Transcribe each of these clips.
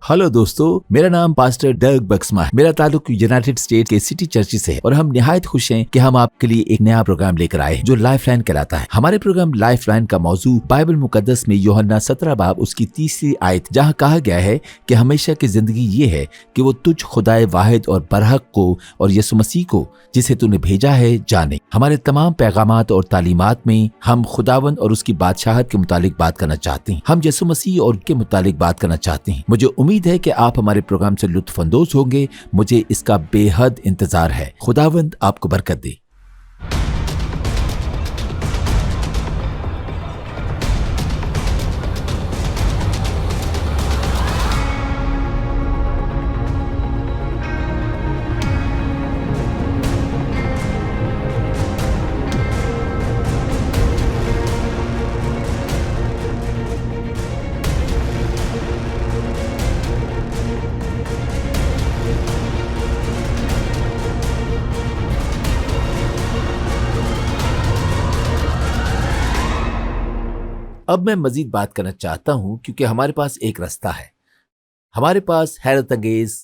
Hello दोस्तों, मेरा नाम पास्टर डर्क बक्समा है। मेरा ताल्लुक यूनाइटेड स्टेट के सिटी चर्च से है और हम निहायत खुश हैं कि हम आपके लिए एक नया प्रोग्राम लेकर आए हैं जो लाइफ लाइन कहलाता है। हमारे प्रोग्राम लाइफ लाइन का मौजू बाइबल मुकद्दस में यूहन्ना 17 बाब उसकी 3री आयत, जहाँ कहा गया है कि हमेशा की जिंदगी ये है कि वो तुझ खुदाए वाहिद और बरहक को और यीशु मसीह को जिसे तूने भेजा है जाने। हमारे तमाम पैगामात और तालीमात में हम खुदावंद और उसकी बादशाहत के मुतालिक बात करना चाहते हैं। हम यीशु मसीह और के मुतालिक बात करना चाहते हैं। मुझे उम्मीद है कि आप हमारे प्रोग्राम से लुत्फ अंदोज होंगे। मुझे इसका बेहद इंतजार है। खुदावंद आपको बरकत दे। अब मैं मजीद बात करना चाहता हूं क्योंकि हमारे पास एक रास्ता है। हमारे पास हैरत अंगेज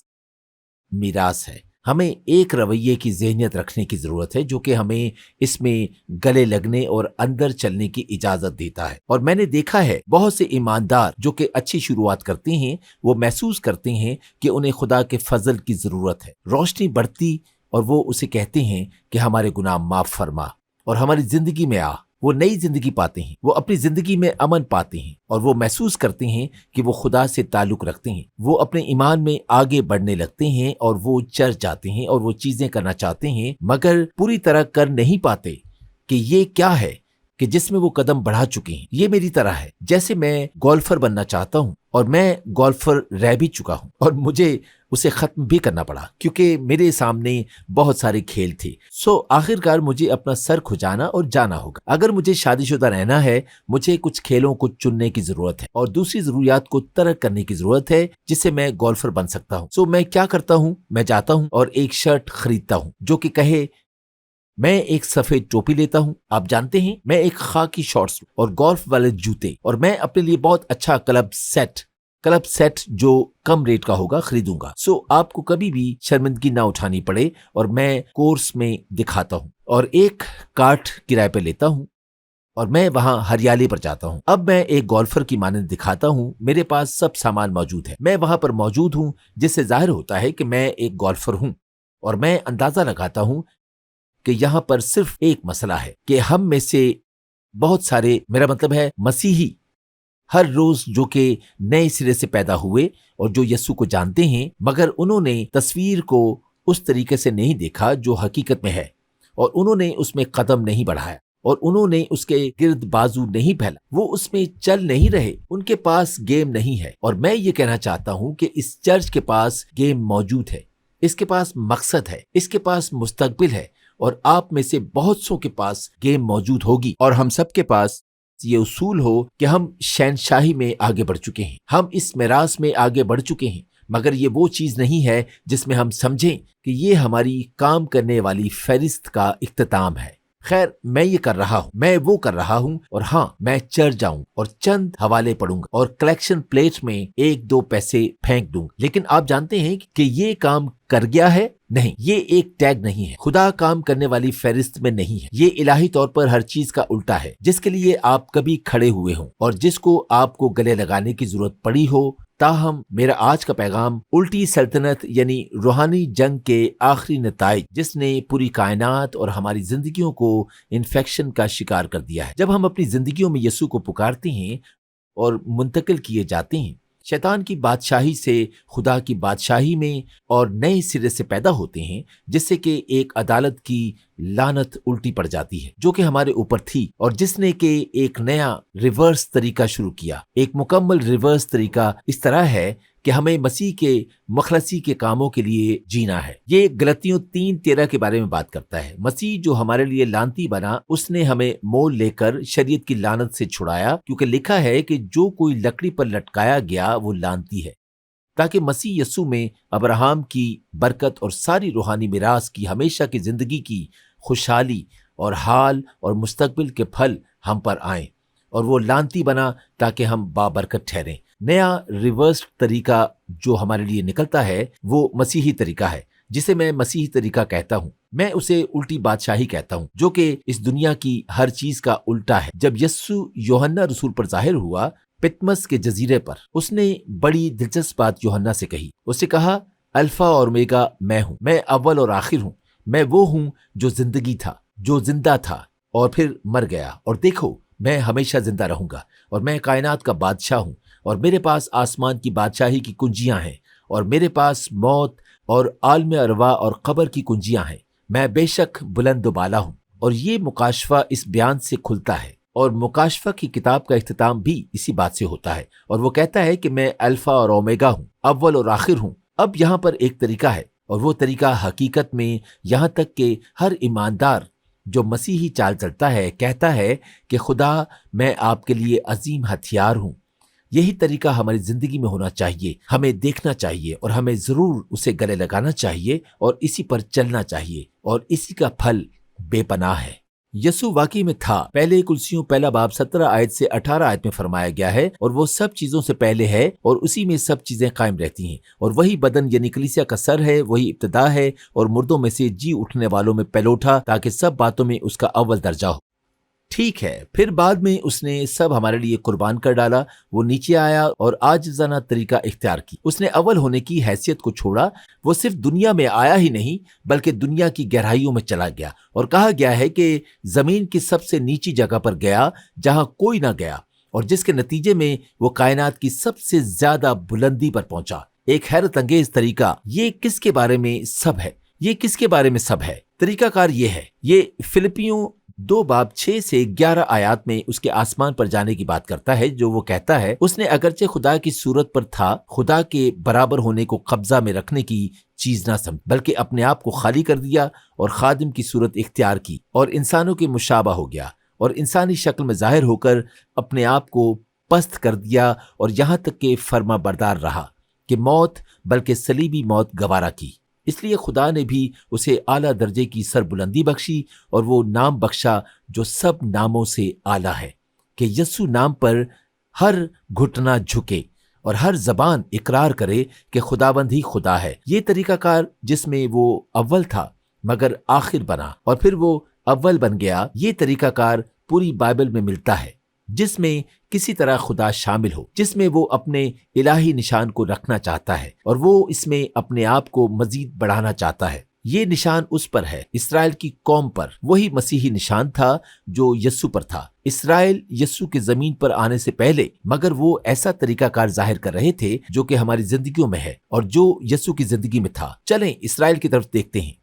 मीरास है। हमें एक रवैये की ज़हनियत रखने की ज़रूरत है जो कि हमें इसमें गले लगने और अंदर चलने की इजाज़त देता है। और मैंने देखा है बहुत से ईमानदार जो कि अच्छी शुरुआत करते हैं, वो महसूस करते हैं कि उन्हें खुदा के फजल की ज़रूरत है। रोशनी बढ़ती और वो उसे कहते हैं कि हमारे गुनाह माफ़ फरमा और हमारी ज़िंदगी में आ। वो नई जिंदगी पाते हैं, वो अपनी जिंदगी में अमन पाते हैं और वो महसूस करते हैं कि वो खुदा से ताल्लुक रखते हैं। वो अपने ईमान में आगे बढ़ने लगते हैं और वो चर्च जाते हैं और वो चीजें करना चाहते हैं मगर पूरी तरह कर नहीं पाते कि ये क्या है कि जिसमें वो कदम बढ़ा चुके हैं। ये मेरी तरह है, जैसे मैं गोल्फर बनना चाहता हूँ और मैं गोल्फर रह भी चुका हूँ और मुझे उसे खत्म भी करना पड़ा क्योंकि मेरे सामने बहुत सारे खेल थे। आखिरकार मुझे अपना सर खुजाना और जाना होगा। अगर मुझे शादीशुदा रहना है, मुझे कुछ खेलों को चुनने की जरूरत है और दूसरी जरूरियात को तर्क करने की जरूरत है जिससे मैं गोल्फर बन सकता हूँ। मैं क्या करता हूँ, मैं जाता हूँ और एक शर्ट खरीदता हूँ जो कि कहे, मैं एक सफेद टोपी लेता हूं, आप जानते हैं, मैं एक खाकी शॉर्ट्स और गोल्फ वाले जूते और मैं अपने लिए बहुत अच्छा क्लब सेट जो कम रेट का होगा खरीदूंगा। आपको कभी भी शर्मिंदगी ना उठानी पड़े और मैं कोर्स में दिखाता हूं और एक कार्ट किराए पे लेता हूं और मैं वहां हरियाली पर जाता हूं। अब मैं एक गोल्फर की मानंद दिखाता हूं, मेरे पास सब सामान मौजूद है, मैं वहां पर मौजूद हूं जिससे जाहिर होता है कि मैं एक गोल्फर हूं और मैं अंदाजा लगाता हूं कि यहाँ पर सिर्फ एक मसला है कि हम में से बहुत सारे, मेरा मतलब है मसीही, हर रोज जो कि नए सिरे से पैदा हुए और जो यीशु को जानते हैं मगर उन्होंने तस्वीर को उस तरीके से नहीं देखा जो हकीकत में है और उन्होंने उसमें कदम नहीं बढ़ाया और उन्होंने उसके गिर्द बाजू नहीं फैला, वो उसमें चल नहीं रहे, उनके पास गेम नहीं है। और मैं ये कहना चाहता हूं कि इस चर्च के पास गेम मौजूद है, इसके पास मकसद है, इसके पास मुस्तकबिल है और आप में से बहुत सौ के पास गेम मौजूद होगी और हम सब के पास ये उसूल हो कि हम शहनशाही में आगे बढ़ चुके हैं, हम इस मिरास में आगे बढ़ चुके हैं मगर ये वो चीज नहीं है जिसमें हम समझें कि ये हमारी काम करने वाली फहरिस्त का इख्तिताम है। खैर, मैं ये कर रहा हूँ, मैं वो कर रहा हूँ और हाँ, मैं चर्च जाऊँ और चंद हवाले पढ़ूंगा और कलेक्शन प्लेट में 1-2 पैसे फेंक दूंगा। लेकिन आप जानते हैं कि ये काम कर गया है? नहीं, ये एक टैग नहीं है, खुदा काम करने वाली फहरिस्त में नहीं है। ये इलाही तौर पर हर चीज का उल्टा है जिसके लिए आप कभी खड़े हुए हो और जिसको आपको गले लगाने की जरूरत पड़ी हो। ताहम मेरा आज का पैगाम उल्टी सल्तनत यानी रूहानी जंग के आखिरी नताइज जिसने पूरी कायनात और हमारी जिंदगियों को इन्फेक्शन का शिकार कर दिया है। जब हम अपनी जिंदगियों में यीशु को पुकारते हैं और मुंतकिल किए जाते हैं शैतान की बादशाही से खुदा की बादशाही में और नए सिरे से पैदा होते हैं जिससे कि एक अदालत की लानत उल्टी पड़ जाती है जो कि हमारे ऊपर थी और जिसने के एक नया रिवर्स तरीका शुरू किया। एक मुकम्मल रिवर्स तरीका इस तरह है कि हमें मसीह के मखलसी के कामों के लिए जीना है। ये गलतियों 3:13 के बारे में बात करता है। मसीह जो हमारे लिए लानती बना, उसने हमें मोल लेकर शरीयत की लानत से छुड़ाया क्योंकि लिखा है कि जो कोई लकड़ी पर लटकाया गया वो लानती है, ताकि मसीह यस्सु में अब्राहम की बरकत और सारी रूहानी मिरास की हमेशा की जिंदगी की खुशहाली और हाल और मुस्तकबिल के फल हम पर आए और वो लानती बना ताकि हम बाबरकत ठहरें। नया रिवर्स तरीका जो हमारे लिए निकलता है वो मसीही तरीका है, जिसे मैं मसीही तरीका कहता हूँ। मैं उसे उल्टी बादशाही कहता हूँ, जो कि इस दुनिया की हर चीज का उल्टा है। जब यस्सु यूहन्ना रसूल पर जाहिर हुआ पितमस के जजीरे पर, उसने बड़ी दिलचस्प बात यूहन्ना से कही। उससे कहा, अल्फा और ओमेगा मैं हूँ, मैं अव्वल और आखिर हूँ। मैं वो हूँ जो जिंदगी था, जो जिंदा था और फिर मर गया, और देखो मैं हमेशा जिंदा रहूंगा, और मैं कायनात का बादशाह हूँ, और मेरे पास आसमान की बादशाही की कुंजियां हैं, और मेरे पास मौत और आलम अरवा और कब्र की कुंजियां हैं। मैं बेशक बुलंद बाला हूँ। और ये मुकाशफा इस बयान से खुलता है, और मुकाशफा की किताब का इख्तिताम भी इसी बात से होता है, और वो कहता है कि मैं अल्फा और ओमेगा हूँ, अव्वल और आखिर हूँ। अब यहाँ पर एक तरीका है, और वो तरीका हकीकत में यहाँ तक कि हर ईमानदार जो मसीही चाल चलता है कहता है कि खुदा मैं आपके लिए अजीम हथियार हूँ। यही तरीका हमारी जिंदगी में होना चाहिए, हमें देखना चाहिए और हमें जरूर उसे गले लगाना चाहिए और इसी पर चलना चाहिए, और इसी का फल बेपनाह है। यसु वाकई में था। पहले कुलसियों पहला बाब 17 आयत से 18 आयत में फरमाया गया है, और वो सब चीजों से पहले है और उसी में सब चीजें कायम रहती हैं, और वही बदन यानी कलीसिया का सर है, वही इब्तिदा है और मुर्दों में से जी उठने वालों में पहलोठा, ताकि सब बातों में उसका अव्वल दर्जा हो। ठीक है, फिर बाद में उसने सब हमारे लिए कुर्बान कर डाला। वो नीचे आया और आजिज़ाना तरीका इख्तियार की। उसने अव्वल होने की हैसियत को छोड़ा। वो सिर्फ दुनिया में आया ही नहीं बल्कि दुनिया की गहराइयों में चला गया, और कहा गया है कि जमीन की सबसे नीची जगह पर गया जहां कोई ना गया, और जिसके नतीजे में वो कायनात की सबसे ज्यादा बुलंदी पर पहुंचा। एक हैरत अंगेज तरीका। ये किसके बारे में सब है? ये किसके बारे में सब है? तरीकाकार ये है। ये फिलिपियों 2 बाब 6 से 11 आयात में उसके आसमान पर जाने की बात करता है, जो वो कहता है, उसने अगरचे खुदा की सूरत पर था, खुदा के बराबर होने को कब्जा में रखने की चीज ना समझ, बल्कि अपने आप को खाली कर दिया और खादिम की सूरत इख्तियार की, और इंसानों के मुशाबा हो गया, और इंसानी शक्ल में जाहिर होकर अपने आप को पस्त कर दिया, और यहाँ तक के फर्मा बरदार रहा कि मौत बल्कि सलीबी मौत गवारा की। इसलिए खुदा ने भी उसे आला दर्जे की सरबुलंदी बख्शी, और वो नाम बख्शा जो सब नामों से आला है, कि यस्सु नाम पर हर घुटना झुके और हर जबान इकरार करे कि खुदाबंद ही खुदा है। ये तरीकाकार जिसमें वो अव्वल था मगर आखिर बना, और फिर वो अव्वल बन गया, ये तरीकाकार पूरी बाइबल में मिलता है, जिसमें किसी तरह खुदा शामिल हो, जिसमें वो अपने इलाही निशान को रखना चाहता है, और वो इसमें अपने आप को मजीद बढ़ाना चाहता है। ये निशान उस पर है, इसराइल की कौम पर। वही मसीही निशान था जो यस्सु पर था। इसराइल यस्सु के जमीन पर आने से पहले, मगर वो ऐसा तरीकाकार जाहिर कर रहे थे जो कि हमारी जिंदगियों में है और जो यस्सु की जिंदगी में था। चलें इसराइल की तरफ देखते हैं।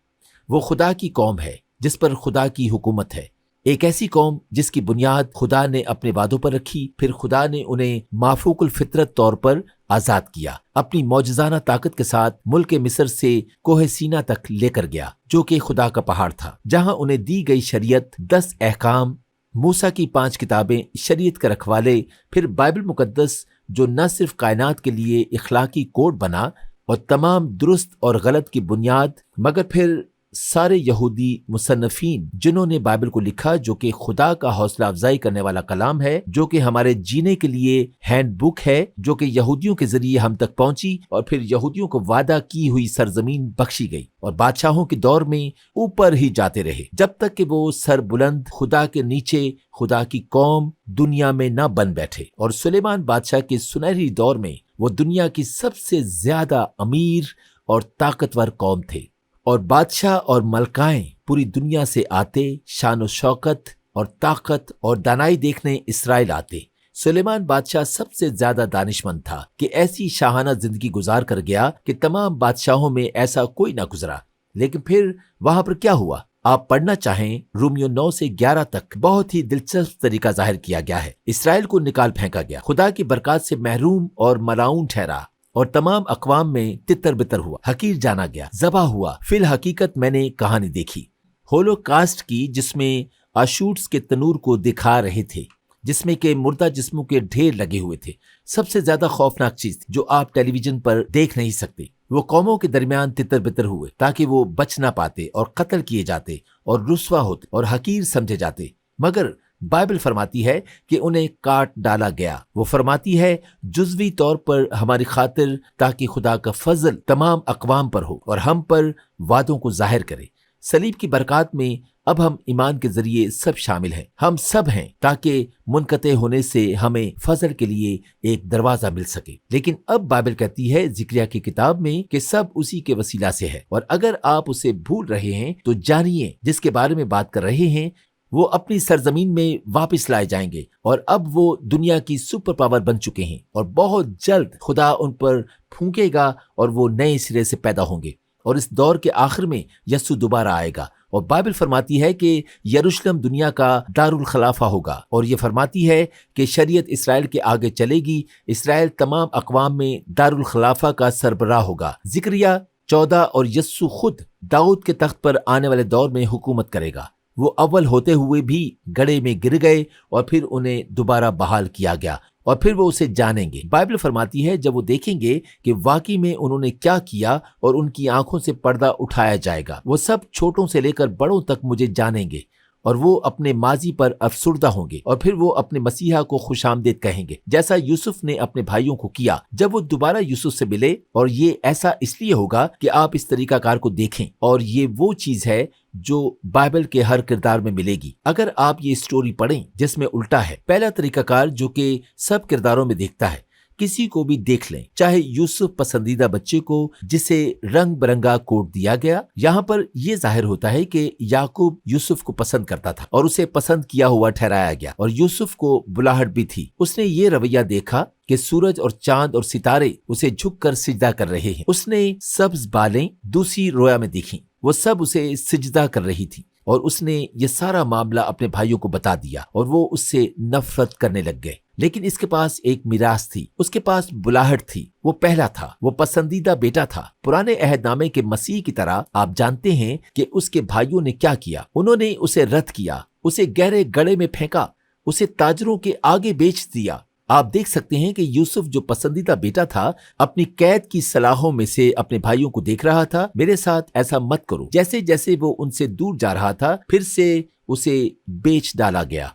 वो खुदा की कौम है जिस पर खुदा की हुकूमत है, एक ऐसी कौम जिसकी बुनियाद खुदा ने अपने वादों पर रखी। फिर खुदा ने उन्हें माफूकुल फितरत तौर पर आजाद किया, अपनी मौजज़ाना ताकत के साथ मुल्क मिस्र से कोह सीना तक लेकर गया, जो कि खुदा का पहाड़ था, जहां उन्हें दी गई शरीयत, 10 अहकाम, मूसा की 5 किताबें, शरीयत का रखवाले, फिर बाइबल मुकद्दस जो न सिर्फ कायनात के लिए इखलाकी कोड बना और तमाम दुरुस्त और गलत की बुनियाद, मगर फिर सारे यहूदी मुसन्नफीन जिन्होंने बाइबल को लिखा, जो कि खुदा का हौसला अफजाई करने वाला कलाम है, जो कि हमारे जीने के लिए हैंड बुक है, जो कि यहूदियों के जरिए हम तक पहुंची और फिर यहूदियों को वादा की हुई सरजमीन बख्शी गई, और बादशाहों के दौर में ऊपर ही जाते रहे जब तक कि वो सर बुलंद खुदा के नीचे खुदा की कौम दुनिया में न बन बैठे। और सुलेमान बादशाह के सुनहरी दौर में वो दुनिया की सबसे ज्यादा अमीर और ताकतवर कौम थे, और बादशाह और मलकाएं पूरी दुनिया से आते, शान और शौकत और ताकत और दानाई देखने इसराइल आते। सुलेमान बादशाह सबसे ज्यादा दानिशमंद था कि ऐसी शाहाना जिंदगी गुजार कर गया कि तमाम बादशाहों में ऐसा कोई ना गुजरा। लेकिन फिर वहां पर क्या हुआ, आप पढ़ना चाहें, रोमियो 9 से 11 तक बहुत ही दिलचस्प तरीका जाहिर किया गया है। इसराइल को निकाल फेंका गया, खुदा की बरकत से महरूम और मलाउन ठहरा, और तमाम अकवाम में तितर बितर हुआ, हकीर जाना गया, ज़बा हुआ। फिल हकीकत मैंने कहानी देखी होलोकास्ट की, जिसमें आशूट्स के तनूर को दिखा रहे थे, जिसमें के मुर्दा जिस्मों के ढेर लगे हुए थे। सबसे ज्यादा खौफनाक चीज जो आप टेलीविजन पर देख नहीं सकते। वो कौमों के दरमियान तितर बितर हुए ताकि वो बच ना पाते और कत्ल किए जाते और रुस्वा होते और हकीर समझे जाते। मगर بائبل فرماتی ہے کہ انہیں کاٹ ڈالا گیا۔ وہ فرماتی ہے جزوی طور پر ہماری خاطر، تاکہ خدا کا فضل تمام اقوام پر ہو اور ہم پر وعدوں کو ظاہر کرے۔ صلیب کی برکات میں اب ہم ایمان کے ذریعے سب شامل ہیں، ہم سب ہیں، تاکہ منقطع ہونے سے ہمیں فضل کے لیے ایک دروازہ مل سکے۔ لیکن اب بائبل کہتی ہے زکریا کی کتاب میں کہ سب اسی کے وسیلہ سے ہے، اور اگر آپ اسے بھول رہے ہیں تو جانیے جس کے بارے میں بات کر رہے ہیں وہ اپنی سرزمین میں واپس لائے جائیں گے، اور اب وہ دنیا کی سپر پاور بن چکے ہیں، اور بہت جلد خدا ان پر پھونکے گا اور وہ نئے سرے سے پیدا ہوں گے، اور اس دور کے آخر میں یسوع دوبارہ آئے گا۔ اور بائبل فرماتی ہے کہ یروشلم دنیا کا دارالخلافہ ہوگا، اور یہ فرماتی ہے کہ شریعت اسرائیل کے آگے چلے گی، اسرائیل تمام اقوام میں دارالخلافہ کا سربراہ ہوگا۔ زکریا 14 اور یسوع خود داؤد کے تخت پر آنے والے دور میں حکومت کرے گا۔ وہ اول ہوتے ہوئے بھی گڑھے میں گر گئے اور پھر انہیں دوبارہ بحال کیا گیا، اور پھر وہ اسے جانیں گے۔ بائبل فرماتی ہے جب وہ دیکھیں گے کہ واقعی میں انہوں نے کیا کیا، اور ان کی آنکھوں سے پردہ اٹھایا جائے گا، وہ سب چھوٹوں سے لے کر بڑوں تک مجھے جانیں گے، اور وہ اپنے ماضی پر افسردہ ہوں گے، اور پھر وہ اپنے مسیحا کو خوش آمدید کہیں گے، جیسا یوسف نے اپنے بھائیوں کو کیا جب وہ دوبارہ یوسف سے ملے۔ اور یہ ایسا اس لیے ہوگا کہ آپ اس طریقہ کار کو دیکھیں، اور یہ وہ چیز ہے جو بائبل کے ہر کردار میں ملے گی۔ اگر آپ یہ سٹوری پڑھیں جس میں الٹا ہے، پہلا طریقہ کار جو کہ سب کرداروں میں دیکھتا ہے، کسی کو بھی دیکھ لیں، چاہے یوسف پسندیدہ بچے کو جسے رنگ برنگا کوٹ دیا گیا، یہاں پر یہ ظاہر ہوتا ہے کہ یعقوب یوسف کو پسند کرتا تھا اور اسے پسند کیا ہوا ٹھہرایا گیا، اور یوسف کو بلاہٹ بھی تھی۔ اس نے یہ رویہ دیکھا کہ سورج اور چاند اور ستارے اسے جھک کر سجدہ کر رہے ہیں۔ اس نے سبز بالیں دوسری رویا میں دیکھیں، وہ سب اسے سجدہ کر رہی تھی، اور اس نے یہ سارا معاملہ اپنے بھائیوں کو بتا دیا، اور وہ اس سے نفرت کرنے لگ گئے۔ لیکن اس کے پاس ایک میراث تھی، اس کے پاس بلاہٹ تھی، وہ پہلا تھا، وہ پسندیدہ بیٹا تھا۔ پرانے عہد نامے کے مسیح کی طرح آپ جانتے ہیں کہ اس کے بھائیوں نے کیا کیا، انہوں نے اسے رد کیا، اسے گہرے گڑھے میں پھینکا، اسے تاجروں کے آگے بیچ دیا۔ آپ دیکھ سکتے ہیں کہ یوسف جو پسندیدہ بیٹا تھا اپنی قید کی سلاخوں میں سے اپنے بھائیوں کو دیکھ رہا تھا، میرے ساتھ ایسا مت کرو۔ جیسے جیسے وہ ان سے دور جا رہا تھا پھر سے اسے بیچ ڈالا گیا،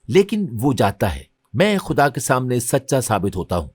لیکن وہ جاتا ہے۔ میں خدا کے سامنے سچا ثابت ہوتا ہوں،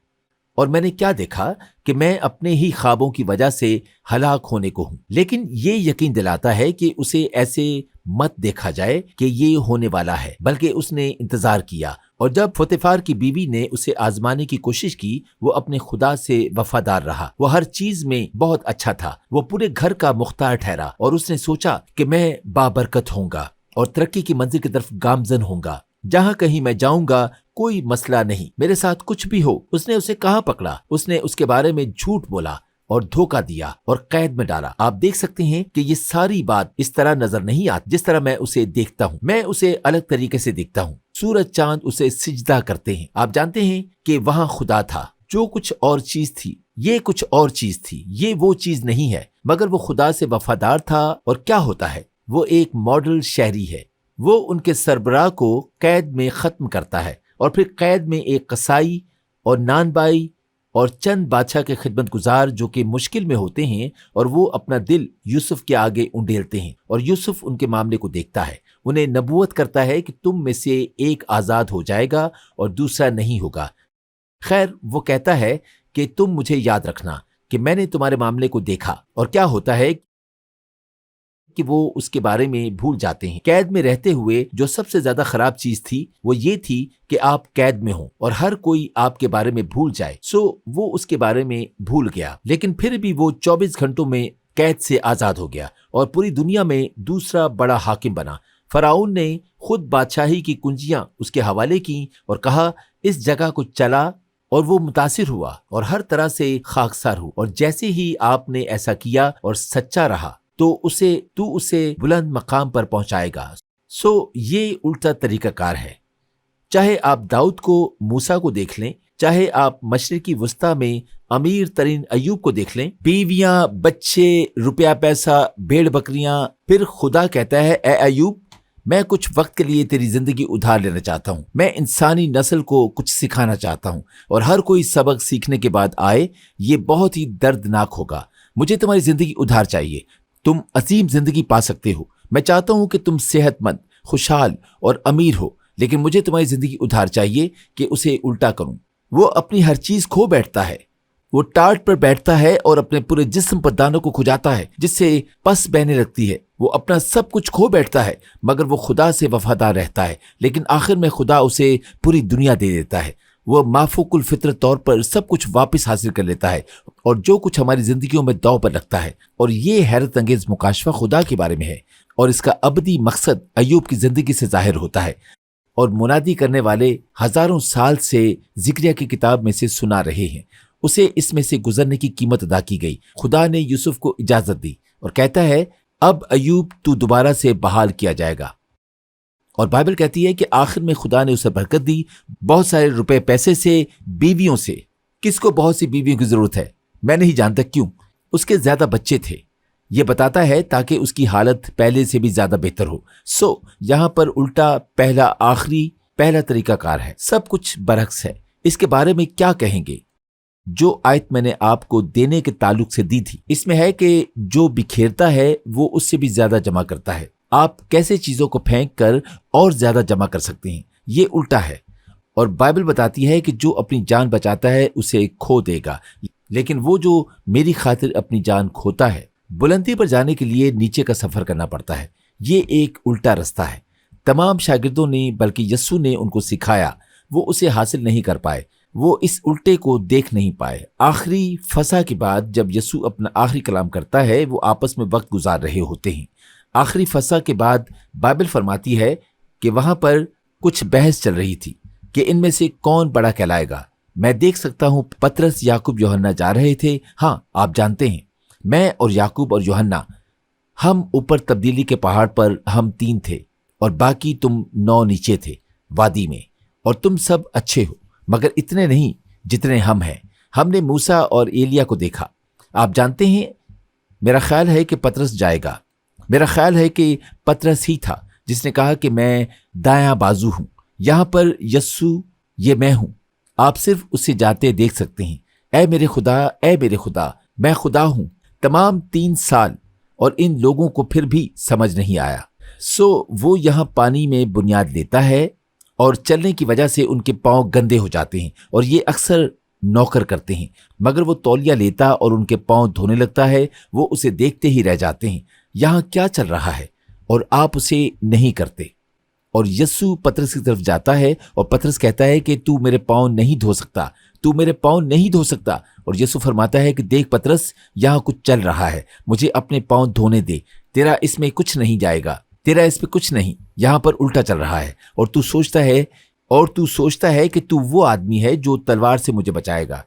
اور میں نے کیا دیکھا کہ میں اپنے ہی خوابوں کی وجہ سے ہلاک ہونے کو ہوں، لیکن یہ یقین دلاتا ہے کہ اسے ایسے مت دیکھا جائے کہ یہ ہونے والا ہے، بلکہ اس نے انتظار کیا، اور جب پوتیفار کی بیوی نے اسے آزمانے کی کوشش کی، وہ اپنے خدا سے وفادار رہا، وہ ہر چیز میں بہت اچھا تھا، وہ پورے گھر کا مختار ٹھہرا، اور اس نے سوچا کہ میں بابرکت ہوں گا اور ترقی کی منزل کی طرف گامزن ہوں گا، جہاں کہیں میں جاؤں گا کوئی مسئلہ نہیں، میرے ساتھ کچھ بھی ہو۔ اس نے اسے کہاں پکڑا، اس نے اس کے بارے میں جھوٹ بولا اور دھوکہ دیا اور قید میں ڈالا۔ آپ دیکھ سکتے ہیں کہ یہ ساری بات اس طرح نظر نہیں آتی جس طرح میں اسے دیکھتا ہوں، میں اسے الگ طریقے سے دیکھتا ہوں۔ سورج چاند اسے سجدہ کرتے ہیں، آپ جانتے ہیں کہ وہاں خدا تھا، جو کچھ اور چیز تھی، یہ کچھ اور چیز تھی، یہ وہ چیز نہیں ہے، مگر وہ خدا سے وفادار تھا۔ اور کیا ہوتا ہے، وہ ایک ماڈل شہری ہے، وہ ان کے سربراہ کو قید میں ختم کرتا ہے، اور پھر قید میں ایک قصائی اور نان بائی اور چند بادشاہ کے خدمت گزار جو کہ مشکل میں ہوتے ہیں، اور وہ اپنا دل یوسف کے آگے انڈیلتے ہیں، اور یوسف ان کے معاملے کو دیکھتا ہے، انہیں نبوت کرتا ہے کہ تم میں سے ایک آزاد ہو جائے گا اور دوسرا نہیں ہوگا۔ خیر، وہ کہتا ہے کہ تم مجھے یاد رکھنا کہ میں نے تمہارے معاملے کو دیکھا، اور کیا ہوتا ہے کہ وہ اس کے بارے میں بھول جاتے ہیں۔ قید میں رہتے ہوئے جو سب سے زیادہ خراب چیز تھی وہ یہ تھی کہ آپ قید میں ہوں اور ہر کوئی آپ کے بارے میں بھول جائے، سو وہ اس کے بارے میں بھول گیا، لیکن پھر بھی وہ 24 گھنٹوں میں قید سے آزاد ہو گیا اور پوری دنیا میں دوسرا بڑا حاکم بنا۔ فرعون نے خود بادشاہی کی کنجیاں اس کے حوالے کی اور کہا اس جگہ کو چلا، اور وہ متاثر ہوا اور ہر طرح سے خاکسار ہو، اور جیسے ہی آپ نے ایسا کیا اور سچا رہا تو اسے بلند مقام پر پہنچائے گا۔ سو یہ الٹا طریقہ کار ہے۔ چاہے آپ داؤد کو، موسیٰ کو دیکھ لیں، چاہے آپ مشرقی وسطی میں امیر ترین ایوب کو دیکھ لیں، بیویاں، بچے، روپیہ پیسہ، بھیڑ بکریاں، پھر خدا کہتا ہے اے ایوب میں کچھ وقت کے لیے تیری زندگی ادھار لینا چاہتا ہوں، میں انسانی نسل کو کچھ سکھانا چاہتا ہوں، اور ہر کوئی سبق سیکھنے کے بعد آئے، یہ بہت ہی دردناک ہوگا، مجھے تمہاری زندگی ادھار چاہیے، تم عظیم زندگی پا سکتے ہو، میں چاہتا ہوں کہ تم صحت مند، خوشحال اور امیر ہو، लेकिन मुझे तुम्हारी जिंदगी उधार चाहिए कि उसे उल्टा करूं। वो अपनी हर चीज खो बैठता है। वो टाट पर बैठता है और अपने पूरे जिस्म पर दानों को खुजाता है, जिससे पस बहने लगती है। वो अपना सब कुछ खो बैठता है, मगर वो खुदा से वफादार रहता है, लेकिन आखिर में खुदा उसे पूरी दुनिया दे देता है। वो माफूकुल फितरत तौर पर सब कुछ वापस हासिल कर लेता है और जो कुछ हमारी जिंदगियों में दांव पर लगता है। और ये हैरत अंगेज मुकाशफा खुदा के बारे में है, और इसका अबदी मकसद अय्यूब की जिंदगी से जाहिर होता है। और मुनादी करने वाले हजारों साल से जिक्रिया की किताब में से सुना रहे हैं। उसे इसमें से गुजरने की कीमत अदा की गई। खुदा ने यूसुफ को इजाजत दी और कहता है, अब अय्यूब तू दोबारा से बहाल किया जाएगा। और बाइबल कहती है कि आखिर में खुदा ने उसे बरकत दी, बहुत सारे रुपए पैसे से, बीवियों से। किसको बहुत सी बीवियों की जरूरत है? मैं नहीं जानता क्यों। उसके ज्यादा बच्चे थे। ये बताता है ताकि उसकी हालत पहले से भी ज्यादा बेहतर हो। यहां पर उल्टा पहला आखिरी, पहला तरीकाकार है। सब बरक्स बरक्स है। इसके बारे में क्या कहेंगे? जो आयत मैंने आपको देने के ताल्लुक से दी थी, इसमें है कि जो बिखेरता है वो उससे भी ज्यादा जमा करता है। आप कैसे चीजों को फेंक कर और ज्यादा जमा कर सकते हैं, ये उल्टा है। और बाइबल बताती है कि जो अपनी जान बचाता है उसे खो देगा, लेकिन वो जो मेरी खातिर अपनी जान खोता है, बुलंदी पर जाने के लिए नीचे का सफर करना पड़ता है। ये एक उल्टा रास्ता है। तमाम शागिर्दों ने, बल्कि यस्सु ने उनको सिखाया, वो उसे हासिल नहीं कर पाए। वो इस उल्टे को देख नहीं पाए। आखिरी फसा के बाद जब यस्सु अपना आखिरी कलाम करता है, वो आपस में वक्त गुजार रहे होते हैं। आखिरी फसा के बाद बाइबल फरमाती है कि वहां पर कुछ बहस चल रही थी कि इनमें से कौन बड़ा कहलाएगा। मैं देख सकता हूं पतरस, याकूब, यूहन्ना जा रहे थे। हाँ, आप जानते हैं, मैं और याकूब और यूहन्ना, हम ऊपर तब्दीली के पहाड़ पर हम 3 थे और बाकी तुम 9 नीचे थे वादी में। और तुम सब अच्छे हो, मगर इतने नहीं जितने हम हैं। हमने मूसा और एलिया को देखा। आप जानते हैं, मेरा ख्याल है कि पतरस जाएगा। मेरा ख्याल है कि पतरस ही था जिसने कहा कि मैं दायां बाजू हूं। यहां पर यस्सु, ये मैं हूं। आप सिर्फ उससे जाते देख सकते हैं। ऐ मेरे खुदा, ऐ मेरे खुदा, मैं खुदा हूं। तमाम 3 साल, और इन लोगों को फिर भी समझ नहीं आया। वो यहां पानी में बुनियाद लेता है और चलने की वजह से उनके पांव गंदे हो जाते हैं, और ये अक्सर नौकर करते हैं। मगर वो तौलिया लेता और उनके पांव धोने लगता है। वो उसे देखते ही रह जाते हैं, यहां क्या चल रहा है, और आप उसे नहीं करते। और यस्सु पतरस की तरफ जाता है और पतरस कहता है कि तू मेरे पांव नहीं धो सकता, तू मेरे पांव नहीं धो सकता। और यस्सु फरमाता है कि देख पतरस, यहां कुछ चल रहा है, मुझे अपने पांव धोने दे। तेरा इसमें कुछ नहीं जाएगा, तेरा इस पे कुछ नहीं। यहां पर उल्टा चल रहा है, और तू सोचता है कि तू वो आदमी है जो तलवार से मुझे बचाएगा।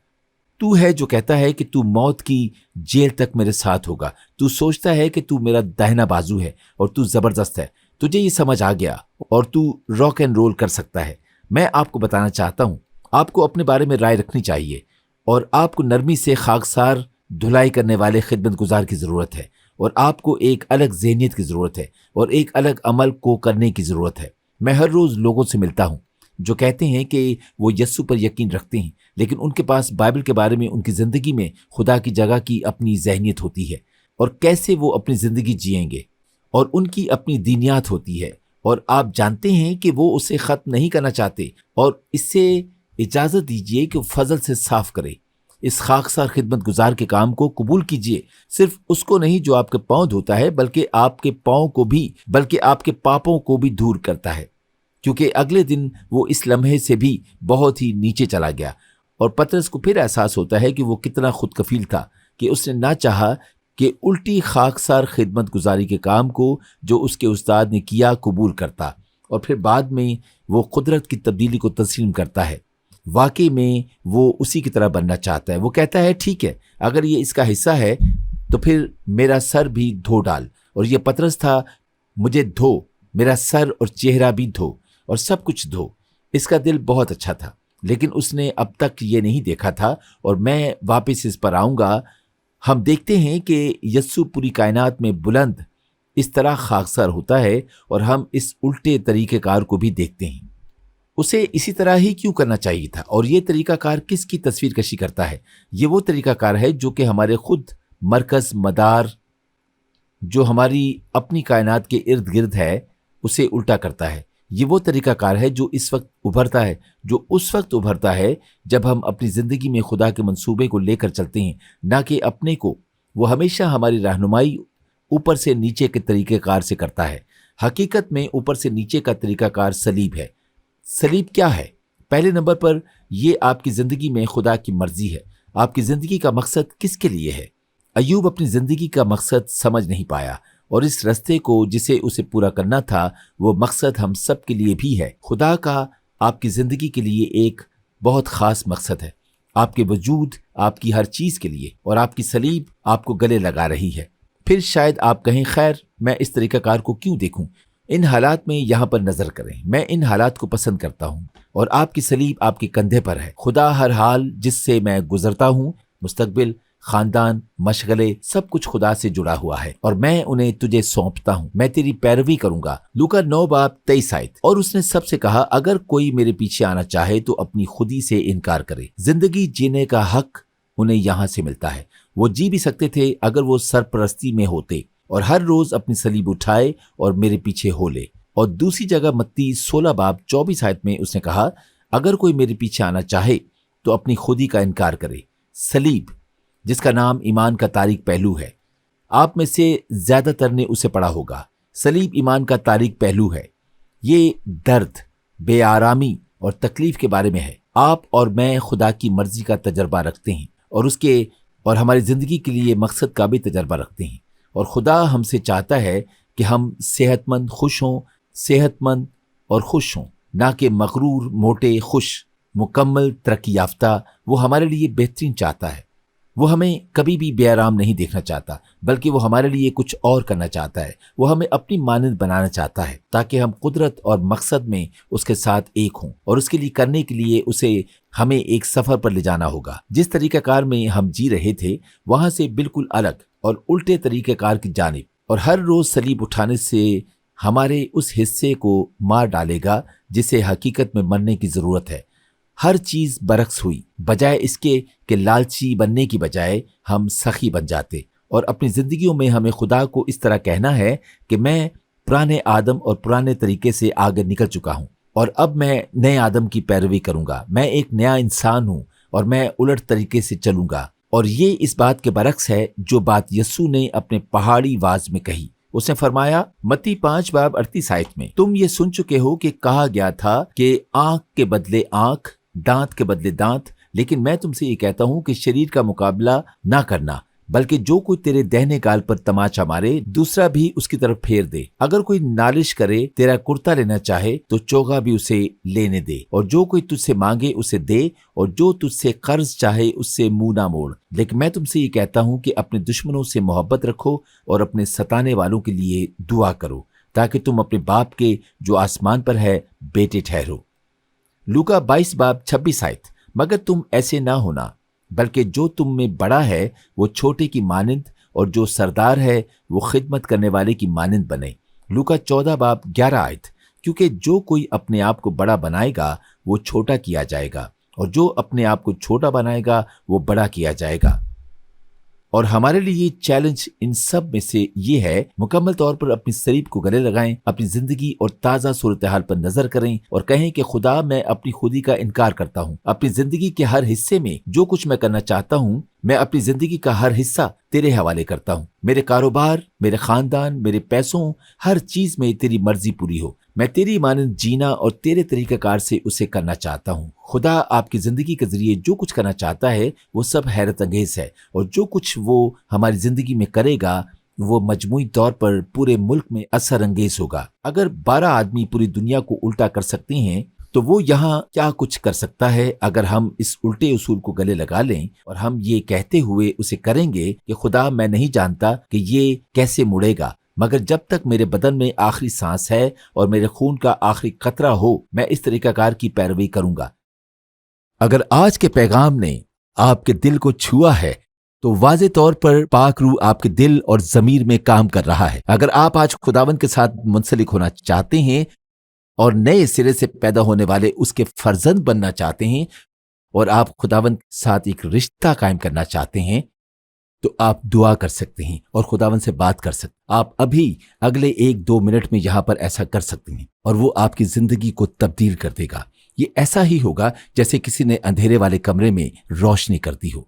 तू है जो कहता है कि तू मौत की जेल तक मेरे साथ होगा। तू सोचता है कि तू मेरा दाहिना बाजू है और तू जबरदस्त है। तुझे ये समझ आ गया और तू रॉक एंड रोल कर सकता है। मैं आपको बताना चाहता हूं, आपको अपने बारे में राय रखनी चाहिए, और आपको नरमी से खाकसार धुलाई करने वाले खिदमतगुजार की जरूरत है, और आपको एक अलग ज़हनियत की जरूरत है, और एक अलग अमल को करने की जरूरत है। मैं हर रोज लोगों से मिलता हूं जो कहते हैं कि वो यस्सु पर यकीन रखते हैं, लेकिन उनके पास बाइबल के बारे में, उनकी जिंदगी में खुदा की जगह की अपनी ज़हनियत होती है, और कैसे वो अपनी जिंदगी जिएंगे, और उनकी अपनी दीनियात होती है। और आप जानते हैं कि वो उसे खत्म नहीं करना चाहते, और इससे इजाजत दीजिए कि वो फजल से साफ करे। इस खाकसार खिदमत गुजार के काम को कबूल कीजिए। सिर्फ उसको नहीं जो आपके पांव धोता है, बल्कि आपके पांव को भी, बल्कि आपके पापों को भी दूर करता है। क्योंकि अगले दिन वो इस लम्हे से भी बहुत ही नीचे चला गया, और पतरस को फिर एहसास होता है कि वो कितना खुद कफील था कि उसने ना चाहा कि उल्टी खाकसार खिदमत गुजारी के काम को जो उसके उस्ताद ने किया कबूल करता, और फिर बाद में वो कुदरत की तब्दीली को तस्लीम करता है। वाकई में वो उसी की तरह बनना चाहता है। वो कहता है, ठीक है, अगर ये इसका हिस्सा है तो फिर मेरा सर भी धो डाल। और ये पतरस था, मुझे धो, मेरा सर और चेहरा भी धो, और सब कुछ धो। इसका दिल बहुत अच्छा था, लेकिन उसने अब तक ये नहीं देखा था, और मैं वापस इस पर आऊंगा। हम देखते हैं कि यस्सु पूरी कायनात में बुलंद इस तरह खाकसार होता है, और हम इस उल्टे तरीक़ेकार को भी देखते हैं। उसे इसी तरह ही क्यों करना चाहिए था? और ये तरीक़ाकार किसकी तस्वीर कशी करता है? ये वो तरीक़ाकार है जो कि हमारे खुद मरकज़ मदार, जो हमारी अपनी कायनात के इर्द गिर्द है, उसे उल्टा करता है। یہ وہ طریقہ کار ہے جو اس وقت ابھرتا ہے، جو اس وقت ابھرتا ہے جب ہم اپنی زندگی میں خدا کے منصوبے کو لے کر چلتے ہیں، نہ کہ اپنے کو۔ وہ ہمیشہ ہماری رہنمائی اوپر سے نیچے کے طریقہ کار سے کرتا ہے۔ حقیقت میں اوپر سے نیچے کا طریقہ کار صلیب ہے۔ صلیب کیا ہے؟ پہلے نمبر پر یہ آپ کی زندگی میں خدا کی مرضی ہے۔ آپ کی زندگی کا مقصد کس کے لیے ہے؟ ایوب اپنی زندگی کا مقصد سمجھ نہیں پایا، اور اس رستے کو جسے اسے پورا کرنا تھا وہ مقصد ہم سب کے لیے بھی ہے۔ خدا کا آپ کی زندگی کے لیے ایک بہت خاص مقصد ہے، آپ کے وجود، آپ کی ہر چیز کے لیے، اور آپ کی صلیب آپ کو گلے لگا رہی ہے۔ پھر شاید آپ کہیں خیر میں اس طریقہ کار کو کیوں دیکھوں؟ ان حالات میں یہاں پر نظر کریں، میں ان حالات کو پسند کرتا ہوں، اور آپ کی صلیب آپ کے کندھے پر ہے۔ خدا ہر حال جس سے میں گزرتا ہوں، مستقبل، خاندان، مشغلے، سب کچھ خدا سے جڑا ہوا ہے، اور میں انہیں تجھے سونپتا ہوں، میں تیری پیروی کروں گا۔ لوکا 9:23۔ اور اس نے سب سے کہا اگر کوئی میرے پیچھے آنا چاہے تو اپنی خودی سے انکار کرے۔ زندگی جینے کا حق انہیں یہاں سے ملتا ہے۔ وہ جی بھی سکتے تھے اگر وہ سرپرستی میں ہوتے، اور ہر روز اپنی صلیب اٹھائے اور میرے پیچھے ہو لے۔ اور دوسری جگہ متی 16:24 میں اس نے کہا اگر کوئی میرے پیچھے آنا چاہے تو اپنی خودی کا انکار کرے۔ صلیب، جس کا نام ایمان کا تاریک پہلو ہے، آپ میں سے زیادہ تر نے اسے پڑھا ہوگا۔ صلیب ایمان کا تاریک پہلو ہے۔ یہ درد، بے آرامی اور تکلیف کے بارے میں ہے۔ آپ اور میں خدا کی مرضی کا تجربہ رکھتے ہیں، اور ہماری زندگی کے لیے مقصد کا بھی تجربہ رکھتے ہیں، اور خدا ہم سے چاہتا ہے کہ ہم صحت مند اور خوش ہوں، نہ کہ مغرور، موٹے، خوش، مکمل ترقی یافتہ۔ وہ ہمارے لیے بہترین چاہتا ہے۔ وہ ہمیں کبھی بھی بے آرام نہیں دیکھنا چاہتا، بلکہ وہ ہمارے لیے کچھ اور کرنا چاہتا ہے۔ وہ ہمیں اپنی مانند بنانا چاہتا ہے تاکہ ہم قدرت اور مقصد میں اس کے ساتھ ایک ہوں، اور اس کے لیے کرنے کے لیے اسے ہمیں ایک سفر پر لے جانا ہوگا۔ جس طریقہ کار میں ہم جی رہے تھے وہاں سے بالکل الگ اور الٹے طریقہ کار کی جانب، اور ہر روز صلیب اٹھانے سے ہمارے اس حصے کو مار ڈالے گا جسے حقیقت میں مرنے کی ضرورت ہے۔ ہر چیز برعکس ہوئی، بجائے اس کے کہ لالچی بننے کی بجائے ہم سخی بن جاتے، اور اپنی زندگیوں میں ہمیں خدا کو اس طرح کہنا ہے کہ میں پرانے آدم اور پرانے طریقے سے آگے نکل چکا ہوں، اور اب میں نئے آدم کی پیروی کروں گا۔ میں ایک نیا انسان ہوں اور میں الٹ طریقے سے چلوں گا۔ اور یہ اس بات کے برعکس ہے جو بات یسوع نے اپنے پہاڑی واز میں کہی۔ اس نے فرمایا متی 5:38 میں، تم یہ سن چکے ہو کہ کہا گیا تھا کہ آنکھ کے بدلے آنکھ، دانت کے بدلے دانت، لیکن میں تم سے یہ کہتا ہوں کہ شریر کا مقابلہ نہ کرنا، بلکہ جو کوئی تیرے دہنے گال پر تماچا مارے دوسرا بھی اس کی طرف پھیر دے۔ اگر کوئی نالش کرے تیرا کرتا لینا چاہے تو چوگا بھی اسے لینے دے، اور جو کوئی تجھ سے مانگے اسے دے، اور جو تجھ سے قرض چاہے اس سے منہ نہ موڑ۔ لیکن میں تم سے یہ کہتا ہوں کہ اپنے دشمنوں سے محبت رکھو اور اپنے ستانے والوں کے لیے دعا کرو، تاکہ تم اپنے باپ کے جو آسمان پر ہے بیٹے ٹھہرو۔ لوکا 22:26۔ مگر تم ایسے نہ ہونا، بلکہ جو تم میں بڑا ہے وہ چھوٹے کی مانند، اور جو سردار ہے وہ خدمت کرنے والے کی مانند بنے۔ لوکا 14:11۔ کیونکہ جو کوئی اپنے آپ کو بڑا بنائے گا وہ چھوٹا کیا جائے گا، اور جو اپنے آپ کو چھوٹا بنائے گا وہ بڑا کیا جائے گا۔ اور ہمارے لیے چیلنج ان سب میں سے یہ ہے، مکمل طور پر اپنی صلیب کو گلے لگائیں، اپنی زندگی اور تازہ صورتحال پر نظر کریں اور کہیں کہ خدا میں اپنی خودی کا انکار کرتا ہوں۔ اپنی زندگی کے ہر حصے میں جو کچھ میں کرنا چاہتا ہوں، میں اپنی زندگی کا ہر حصہ تیرے حوالے کرتا ہوں۔ میرے کاروبار، میرے خاندان، میرے پیسوں، ہر چیز میں تیری مرضی پوری ہو۔ میں تیری مانند جینا اور تیرے طریقہ کار سے اسے کرنا چاہتا ہوں۔ خدا آپ کی زندگی کے ذریعے جو کچھ کرنا چاہتا ہے وہ سب حیرت انگیز ہے، اور جو کچھ وہ ہماری زندگی میں کرے گا وہ مجموعی طور پر پورے ملک میں اثر انگیز ہوگا۔ اگر 12 آدمی پوری دنیا کو الٹا کر سکتے ہیں تو وہ یہاں کیا کچھ کر سکتا ہے اگر ہم اس الٹے اصول کو گلے لگا لیں اور ہم یہ کہتے ہوئے اسے کریں گے کہ خدا میں نہیں جانتا کہ یہ کیسے مڑے گا، مگر جب تک میرے بدن میں آخری سانس ہے اور میرے خون کا آخری قطرہ ہو میں اس طریقہ کار کی پیروی کروں گا۔ اگر آج کے پیغام نے آپ کے دل کو چھوا ہے تو واضح طور پر پاک روح آپ کے دل اور ضمیر میں کام کر رہا ہے۔ اگر آپ آج خداوند کے ساتھ منسلک ہونا چاہتے ہیں اور نئے سرے سے پیدا ہونے والے اس کے فرزند بننا چاہتے ہیں اور آپ خداوند کے ساتھ ایک رشتہ قائم کرنا چاہتے ہیں तो आप दुआ कर सकते हैं और खुदावन से बात कर सकते हैं। आप अभी अगले 1-2 मिनट में यहाँ पर ऐसा कर सकते हैं और वो आपकी जिंदगी को तब्दील कर देगा। ये ऐसा ही होगा जैसे किसी ने अंधेरे वाले कमरे में रोशनी कर दी हो,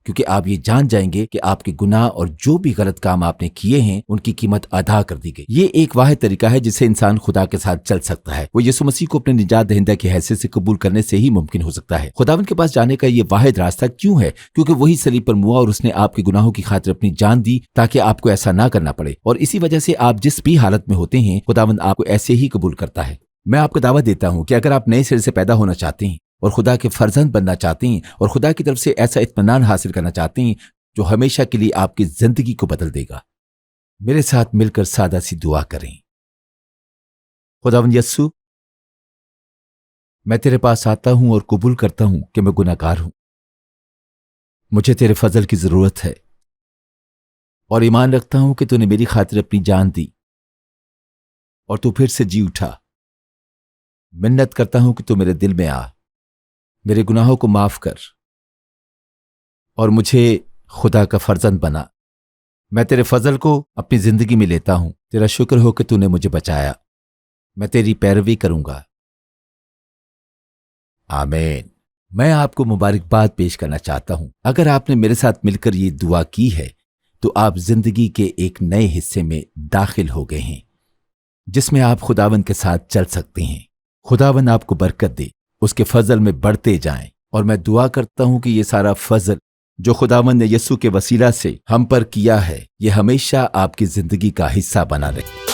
क्योंकि आप ये जान जाएंगे कि आपके गुनाह और जो भी गलत काम आपने किए हैं उनकी कीमत अदा कर दी गई। ये एक वाहिद तरीका है जिससे इंसान खुदा के साथ चल सकता है। वो यीशु मसीह को अपने निजात दहिंदा की हैसियत से कबूल करने से ही मुमकिन हो सकता है। खुदावन के पास जाने का ये वाहिद रास्ता क्यों है? क्योंकि वही सलीब पर मुआ और उसने आपके गुनाहों की खातिर अपनी जान दी ताकि आपको ऐसा ना करना पड़े। और इसी वजह से आप जिस भी हालत में होते हैं खुदावन आपको ऐसे ही कबूल करता है। मैं आपको दावा देता हूं कि अगर आप नए सिरे से पैदा होना चाहते हैं और खुदा के फर्जंद बनना चाहते हैं और खुदा की तरफ से ऐसा इत्मीनान हासिल करना चाहते हैं जो हमेशा के लिए आपकी जिंदगी को बदल देगा, मेरे साथ मिलकर सादा सी दुआ करें। खुदावंद यस्सु, मैं तेरे पास आता हूं और कबूल करता हूं कि मैं गुनाहगार हूं। मुझे तेरे फजल की जरूरत है और ईमान रखता हूं कि तूने मेरी खातिर अपनी जान दी और तू फिर से जी उठा। मिन्नत करता हूं कि तू मेरे दिल में आ, मेरे गुनाहों को माफ कर और मुझे खुदा का फर्जंद बना। मैं तेरे फजल को अपनी जिंदगी में लेता हूं। तेरा शुक्र हो कि तूने मुझे बचाया। मैं तेरी पैरवी करूंगा। आमीन। मैं आपको मुबारकबाद पेश करना चाहता हूं। अगर आपने मेरे साथ मिलकर ये दुआ की है तो आप जिंदगी के एक नए हिस्से में दाखिल हो गए हैं जिसमें आप खुदावन के साथ चल सकते हैं। खुदावन आपको बरकत दे, उसके फजल में बढ़ते जाएं और मैं दुआ करता हूं कि ये सारा फजल जो खुदावन ने यीशु के वसीला से हम पर किया है ये हमेशा आपकी जिंदगी का हिस्सा बना रहे।